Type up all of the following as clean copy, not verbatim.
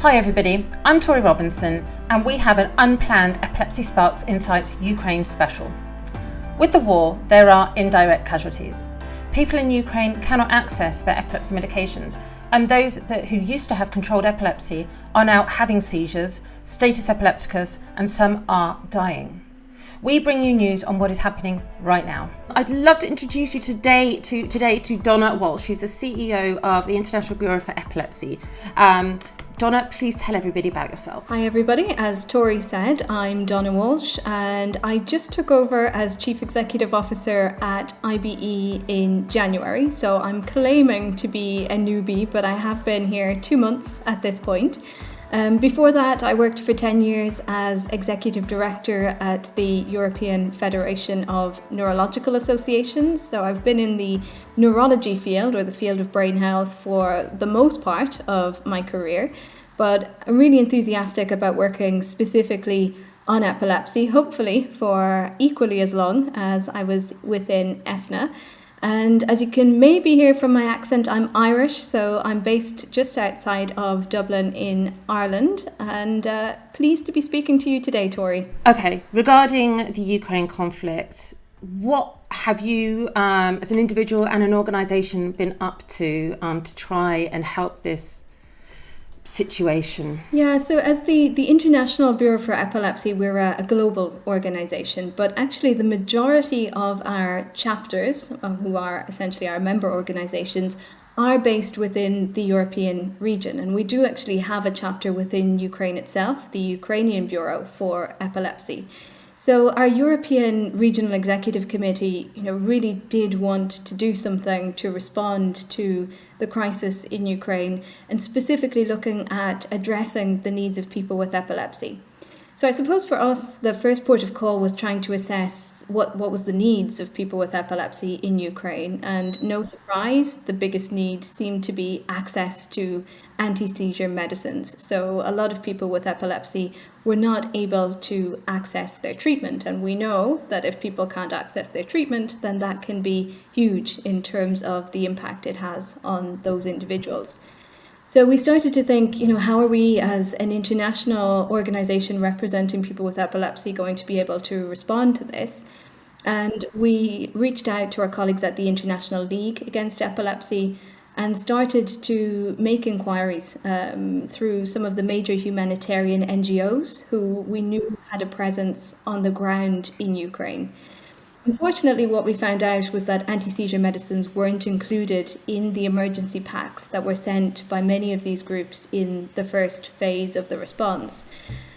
Hi everybody, I'm Torie Robinson and we have an unplanned Epilepsy Sparks Insights Ukraine special. With the war, there are indirect casualties. People in Ukraine cannot access their epilepsy medications, and those who used to have controlled epilepsy are now having seizures, status epilepticus, and some are dying. We bring you news on what is happening right now. I'd love to introduce you today to Donna Walsh, who's the CEO of the International Bureau for Epilepsy. Donna, please tell everybody about yourself. Hi everybody, as Torie said, I'm Donna Walsh and I just took over as Chief Executive Officer at IBE in January, so I'm claiming to be a newbie, but I have been here 2 months at this point. Before that, I worked for 10 years as Executive Director at the European Federation of Neurological Associations, so I've been in the neurology field, or the field of brain health, for the most part of my career, but I'm really enthusiastic about working specifically on epilepsy, hopefully for equally as long as I was within EFNA. And as you can maybe hear from my accent, I'm Irish, so I'm based just outside of Dublin in Ireland, and pleased to be speaking to you today, Torie. Okay, regarding the Ukraine conflict, what have you, as an individual and an organisation, been up to try and help this situation? Yeah, so as the International Bureau for Epilepsy, we're a global organisation, but actually the majority of our chapters, who are essentially our member organisations, are based within the European region. And we do actually have a chapter within Ukraine itself, the Ukrainian Bureau for Epilepsy. So our European Regional Executive Committee, really did want to do something to respond to the crisis in Ukraine, and specifically looking at addressing the needs of people with epilepsy. So I suppose for us, the first port of call was trying to assess what was the needs of people with epilepsy in Ukraine. And no surprise, the biggest need seemed to be access to anti-seizure medicines. So a lot of people with epilepsy were not able to access their treatment. And we know that if people can't access their treatment, then that can be huge in terms of the impact it has on those individuals. So we started to think, how are we as an international organisation representing people with epilepsy going to be able to respond to this? And we reached out to our colleagues at the International League Against Epilepsy and started to make inquiries through some of the major humanitarian NGOs who we knew had a presence on the ground in Ukraine. Unfortunately, what we found out was that anti-seizure medicines weren't included in the emergency packs that were sent by many of these groups in the first phase of the response.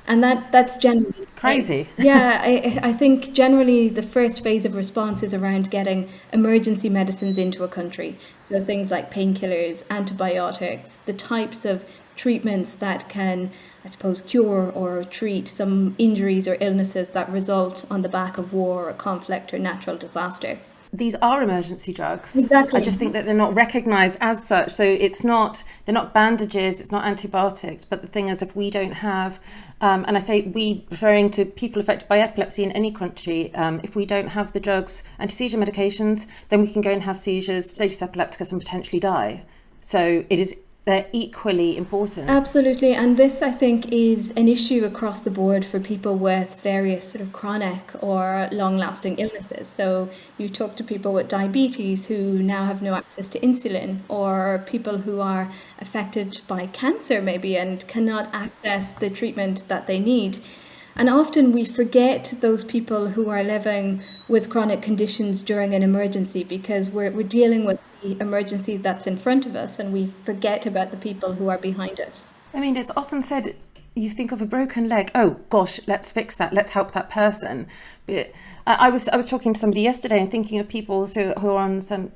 And that's generally crazy. I think generally the first phase of response is around getting emergency medicines into a country. So things like painkillers, antibiotics, the types of treatments that can, I suppose, cure or treat some injuries or illnesses that result on the back of war or conflict or natural disaster. These are emergency drugs. Exactly. I just think that they're not recognised as such. So they're not bandages, it's not antibiotics. But the thing is, if we don't have, and I say we, referring to people affected by epilepsy in any country, if we don't have the drugs, anti-seizure medications, then we can go and have seizures, status epilepticus, and potentially die. So they're equally important. Absolutely, and this I think is an issue across the board for people with various sort of chronic or long-lasting illnesses. So you talk to people with diabetes who now have no access to insulin, or people who are affected by cancer maybe and cannot access the treatment that they need. And often we forget those people who are living with chronic conditions during an emergency because we're dealing with the emergency that's in front of us, and we forget about the people who are behind it. I mean, it's often said, you think of a broken leg, oh gosh, let's fix that, let's help that person. But I was talking to somebody yesterday and thinking of people who are on some,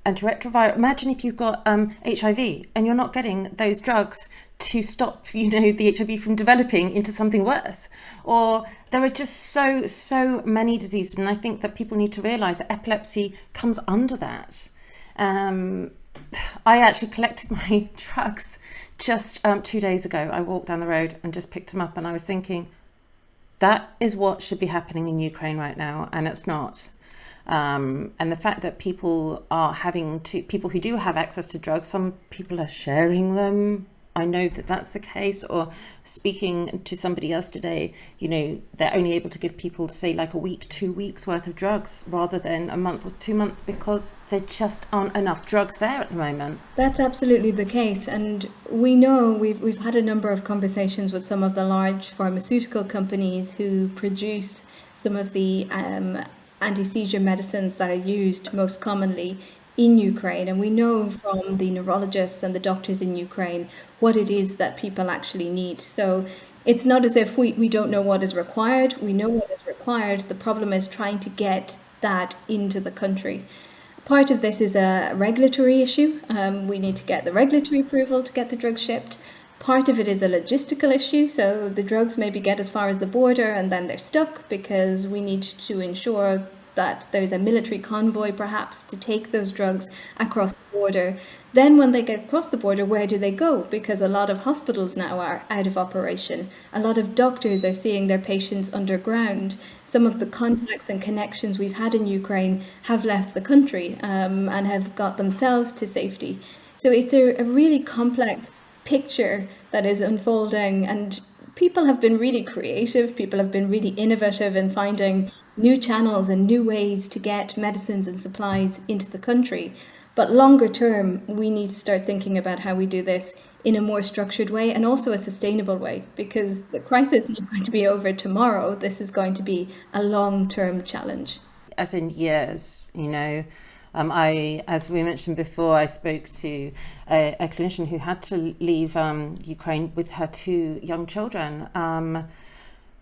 antiretroviral. Imagine if you've got HIV and you're not getting those drugs to stop, the HIV from developing into something worse. Or there are just so many diseases, and I think that people need to realise that epilepsy comes under that. I actually collected my drugs just 2 days ago. I walked down the road and just picked them up, and I was thinking, that is what should be happening in Ukraine right now, and it's not. And the fact that people who do have access to drugs, some people are sharing them I know that that's the case. Or speaking to somebody yesterday, they're only able to give people, say, like a week, 2 weeks worth of drugs rather than a month or 2 months, because there just aren't enough drugs there at the moment. That's absolutely the case, and we know we've had a number of conversations with some of the large pharmaceutical companies who produce some of the anti-seizure medicines that are used most commonly in Ukraine, and we know from the neurologists and the doctors in Ukraine what it is that people actually need. So it's not as if we don't know what is required. We know what is required. The problem is trying to get that into the country. Part of this is a regulatory issue. We need to get the regulatory approval to get the drugs shipped. Part of it is a logistical issue. So the drugs maybe get as far as the border and then they're stuck because we need to ensure that there's a military convoy perhaps to take those drugs across the border. Then when they get across the border, where do they go? Because a lot of hospitals now are out of operation. A lot of doctors are seeing their patients underground. Some of the contacts and connections we've had in Ukraine have left the country and have got themselves to safety. So it's a really complex picture that is unfolding, and people have been really creative. People have been really innovative in finding new channels and new ways to get medicines and supplies into the country. But longer term, we need to start thinking about how we do this in a more structured way and also a sustainable way, because the crisis is not going to be over tomorrow. This is going to be a long-term challenge. As in years, as we mentioned before, I spoke to a clinician who had to leave Ukraine with her 2 young children,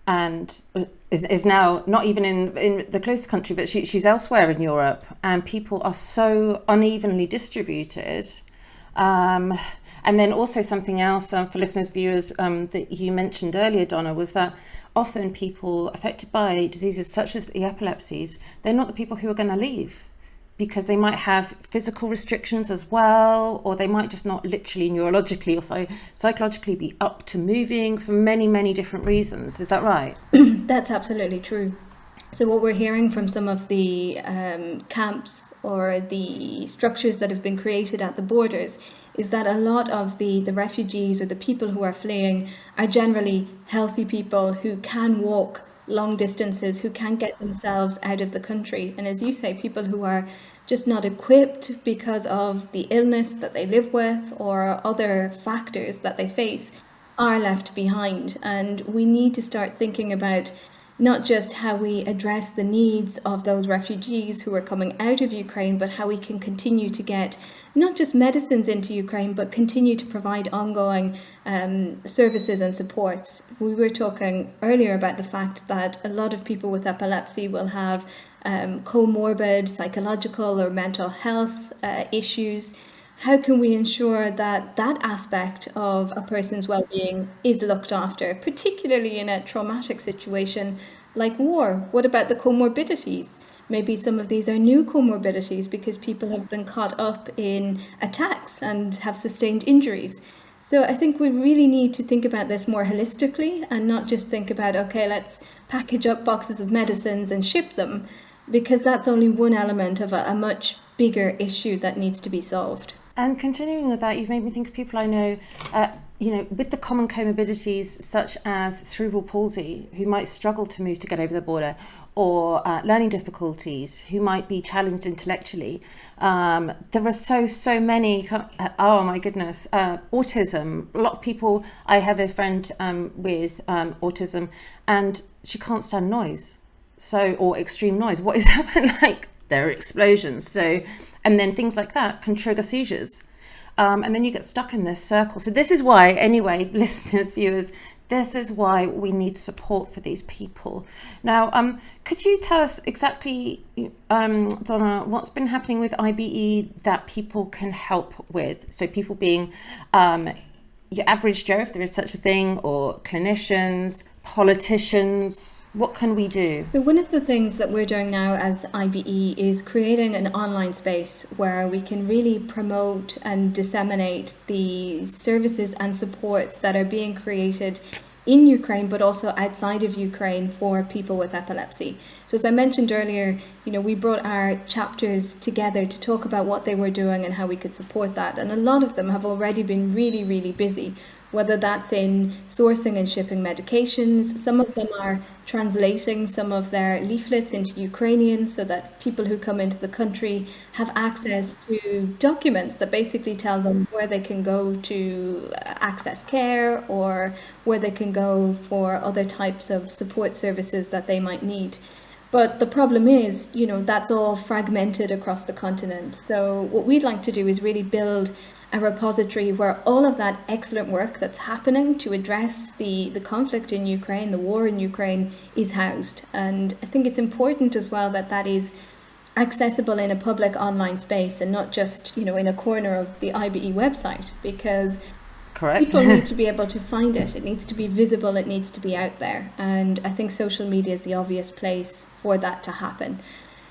and is now not even in the closest country, but she's elsewhere in Europe, and people are so unevenly distributed. And then also something else for listeners, viewers, that you mentioned earlier, Donna, was that often people affected by diseases such as the epilepsies, they're not the people who are going to leave, because they might have physical restrictions as well, or they might just not literally neurologically or psychologically be up to moving for many, many different reasons. Is that right? That's absolutely true. So what we're hearing from some of the camps or the structures that have been created at the borders is that a lot of the refugees or the people who are fleeing are generally healthy people who can walk long distances, who can get themselves out of the country. And as you say, people who are just not equipped because of the illness that they live with or other factors that they face are left behind. And we need to start thinking about not just how we address the needs of those refugees who are coming out of Ukraine, but how we can continue to get not just medicines into Ukraine, but continue to provide ongoing services and supports. We were talking earlier about the fact that a lot of people with epilepsy will have comorbid psychological or mental health issues. How can we ensure that that aspect of a person's well-being is looked after, particularly in a traumatic situation like war? What about the comorbidities? Maybe some of these are new comorbidities because people have been caught up in attacks and have sustained injuries. So I think we really need to think about this more holistically and not just think about, okay, let's package up boxes of medicines and ship them, because that's only one element of a much bigger issue that needs to be solved. And continuing with that, you've made me think of people I know, with the common comorbidities such as cerebral palsy, who might struggle to move to get over the border, or learning difficulties, who might be challenged intellectually. There are so many, oh my goodness, autism. A lot of people, I have a friend with autism, and she can't stand noise, or extreme noise. What is happening? Like, there are explosions. And then things like that can trigger seizures. And then you get stuck in this circle. So this is why, anyway, listeners, viewers, this is why we need support for these people. Now, could you tell us exactly, Donna, what's been happening with IBE that people can help with? So people being your average Joe, if there is such a thing, or clinicians, politicians. What can we do? So one of the things that we're doing now as IBE is creating an online space where we can really promote and disseminate the services and supports that are being created in Ukraine, but also outside of Ukraine for people with epilepsy. So as I mentioned earlier, we brought our chapters together to talk about what they were doing and how we could support that. And a lot of them have already been really, really busy, whether that's in sourcing and shipping medications. Some of them are translating some of their leaflets into Ukrainian so that people who come into the country have access to documents that basically tell them where they can go to access care or where they can go for other types of support services that they might need. But the problem is, that's all fragmented across the continent. So what we'd like to do is really build a repository where all of that excellent work that's happening to address the conflict in Ukraine, the war in Ukraine, is housed. And I think it's important as well that that is accessible in a public online space and not just, in a corner of the IBE website, because Correct. people need to be able to find it. It needs to be visible. It needs to be out there. And I think social media is the obvious place for that to happen.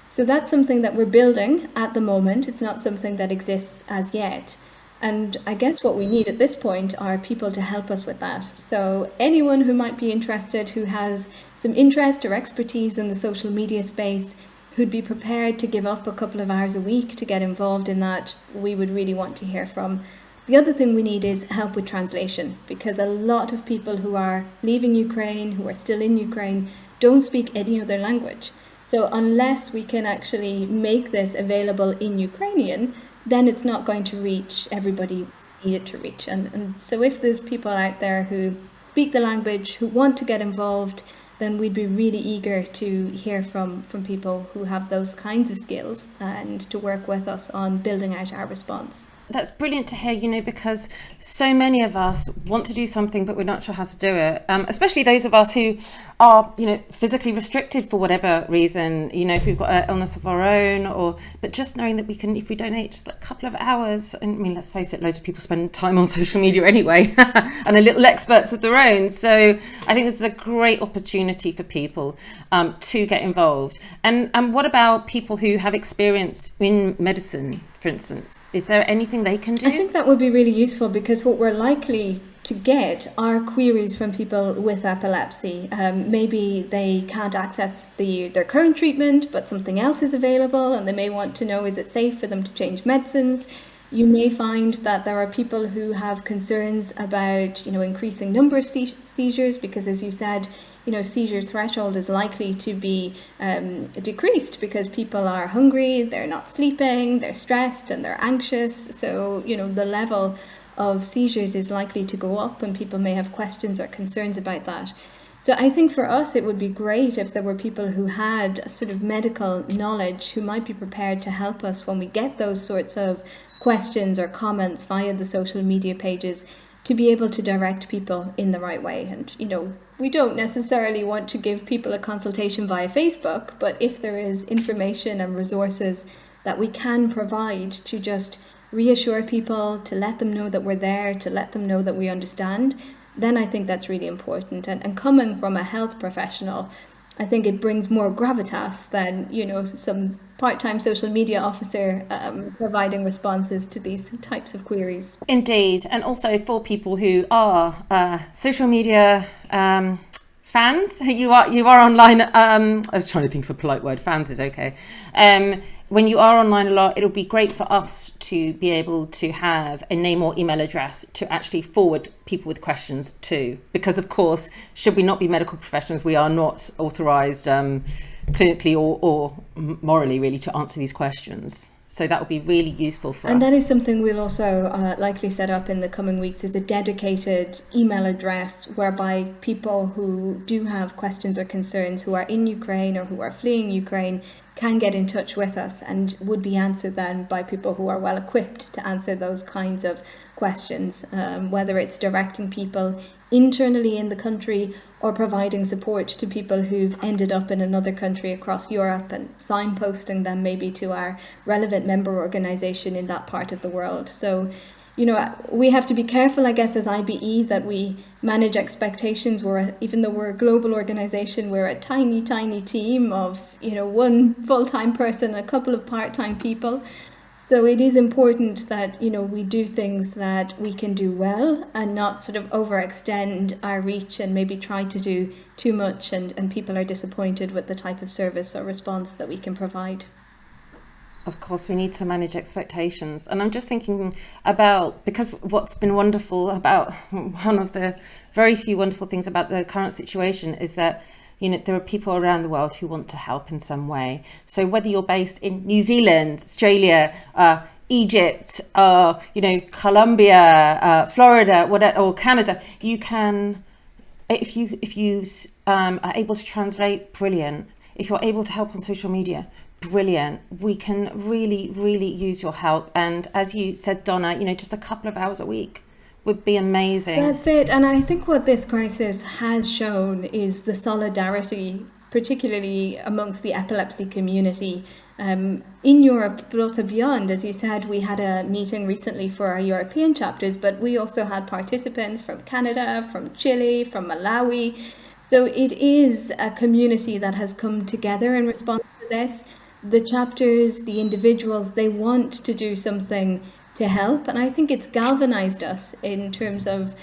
So that's something that we're building at the moment. It's not something that exists as yet. And I guess what we need at this point are people to help us with that. So anyone who might be interested, who has some interest or expertise in the social media space, who'd be prepared to give up a couple of hours a week to get involved in that, we would really want to hear from. The other thing we need is help with translation, because a lot of people who are leaving Ukraine, who are still in Ukraine, don't speak any other language. So unless we can actually make this available in Ukrainian, then it's not going to reach everybody we need it to reach. And so if there's people out there who speak the language, who want to get involved, then we'd be really eager to hear from people who have those kinds of skills and to work with us on building out our response. That's brilliant to hear, because so many of us want to do something, but we're not sure how to do it. Especially those of us who are, physically restricted for whatever reason, if we've got an illness of our own, but just knowing that we can, if we donate just a couple of hours, and I mean, let's face it, loads of people spend time on social media anyway, and are little experts of their own. So I think this is a great opportunity for people to get involved. And what about people who have experience in medicine, for instance? Is there anything they can do? I think that would be really useful, because what we're likely to get are queries from people with epilepsy. Maybe they can't access their current treatment, but something else is available, and they may want to know, is it safe for them to change medicines? You may find that there are people who have concerns about, increasing number of seizures, because as you said, seizure threshold is likely to be decreased because people are hungry, they're not sleeping, they're stressed and they're anxious. So, the level of seizures is likely to go up, and people may have questions or concerns about that. So I think for us, it would be great if there were people who had a sort of medical knowledge who might be prepared to help us when we get those sorts of questions or comments via the social media pages, to be able to direct people in the right way. And, we don't necessarily want to give people a consultation via Facebook, but if there is information and resources that we can provide to just reassure people, to let them know that we're there, to let them know that we understand, then I think that's really important. And coming from a health professional, I think it brings more gravitas than, some part-time social media officer providing responses to these types of queries. Indeed. And also for people who are social media fans, you are online. I was trying to think of a polite word. Fans is okay. When you are online a lot, it'll be great for us to be able to have a name or email address to actually forward people with questions to. Because of course, should we not be medical professionals, we are not authorised clinically or morally really to answer these questions. So that would be really useful for us. And that is something we'll also likely set up in the coming weeks, is a dedicated email address whereby people who do have questions or concerns, who are in Ukraine or who are fleeing Ukraine, can get in touch with us and would be answered then by people who are well equipped to answer those kinds of questions, whether it's directing people internally in the country or providing support to people who've ended up in another country across Europe and signposting them maybe to our relevant member organisation in that part of the world. So, we have to be careful, I guess, as IBE, that we manage expectations. Even though we're a global organisation, we're a tiny, tiny team of, one full-time person, a couple of part-time people. So it is important that, we do things that we can do well and not sort of overextend our reach and maybe try to do too much and people are disappointed with the type of service or response that we can provide. Of course, we need to manage expectations. And I'm just thinking about, because what's been wonderful about, one of the very few wonderful things about the current situation is that, there are people around the world who want to help in some way. So whether you're based in New Zealand, Australia, Egypt, Colombia, Florida, whatever, or Canada, you can, if you are able to translate, brilliant. If you're able to help on social media, brilliant. We can really, really use your help. And as you said, Donna, just a couple of hours a week would be amazing. That's it. And I think what this crisis has shown is the solidarity, particularly amongst the epilepsy community in Europe, but also beyond. As you said, we had a meeting recently for our European chapters, but we also had participants from Canada, from Chile, from Malawi. So it is a community that has come together in response to this. The chapters, the individuals, they want to do something to help. And I think it's galvanized us in terms of,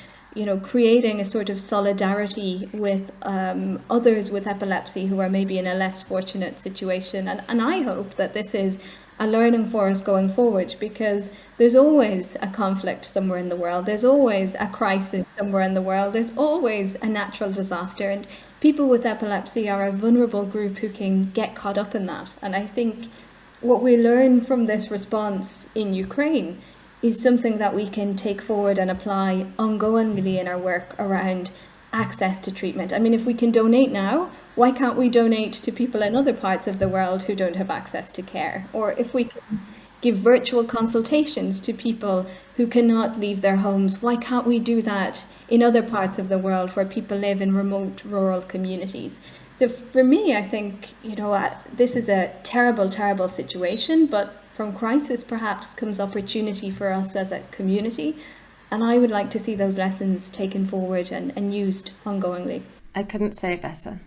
creating a sort of solidarity with others with epilepsy who are maybe in a less fortunate situation. And I hope that this is a learning for us going forward, because there's always a conflict somewhere in the world. There's always a crisis somewhere in the world. There's always a natural disaster. And people with epilepsy are a vulnerable group who can get caught up in that. And I think what we learn from this response in Ukraine is something that we can take forward and apply ongoingly in our work around access to treatment. I mean, if we can donate now, why can't we donate to people in other parts of the world who don't have access to care? Or if we can give virtual consultations to people who cannot leave their homes, why can't we do that in other parts of the world where people live in remote rural communities? So for me, I think, this is a terrible, terrible situation, but from crisis perhaps comes opportunity for us as a community. And I would like to see those lessons taken forward and used ongoingly. I couldn't say it better.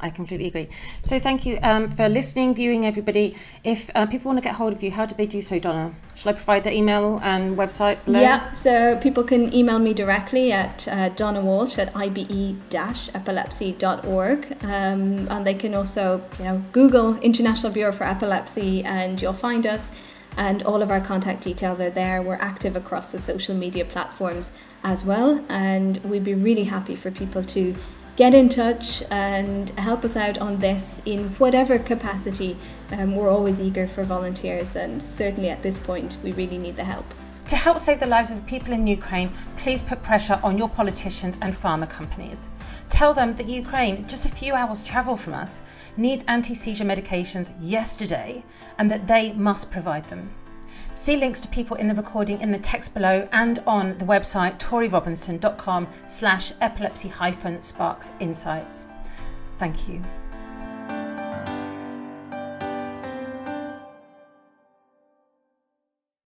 I completely agree. So thank you for listening, viewing, everybody. If people want to get hold of you, how do they do so, Donna? Shall I provide the email and website below? Yeah, so people can email me directly at Donna Walsh at ibe-epilepsy.org. And they can also, Google International Bureau for Epilepsy and you'll find us. And all of our contact details are there. We're active across the social media platforms as well. And we'd be really happy for people to get in touch and help us out on this in whatever capacity. We're always eager for volunteers, and certainly at this point we really need the help. To help save the lives of the people in Ukraine, please put pressure on your politicians and pharma companies. Tell them that Ukraine, just a few hours travel from us, needs anti-seizure medications yesterday and that they must provide them. See links to people in the recording in the text below and on the website torierobinson.com/epilepsy-sparks insights. Thank you.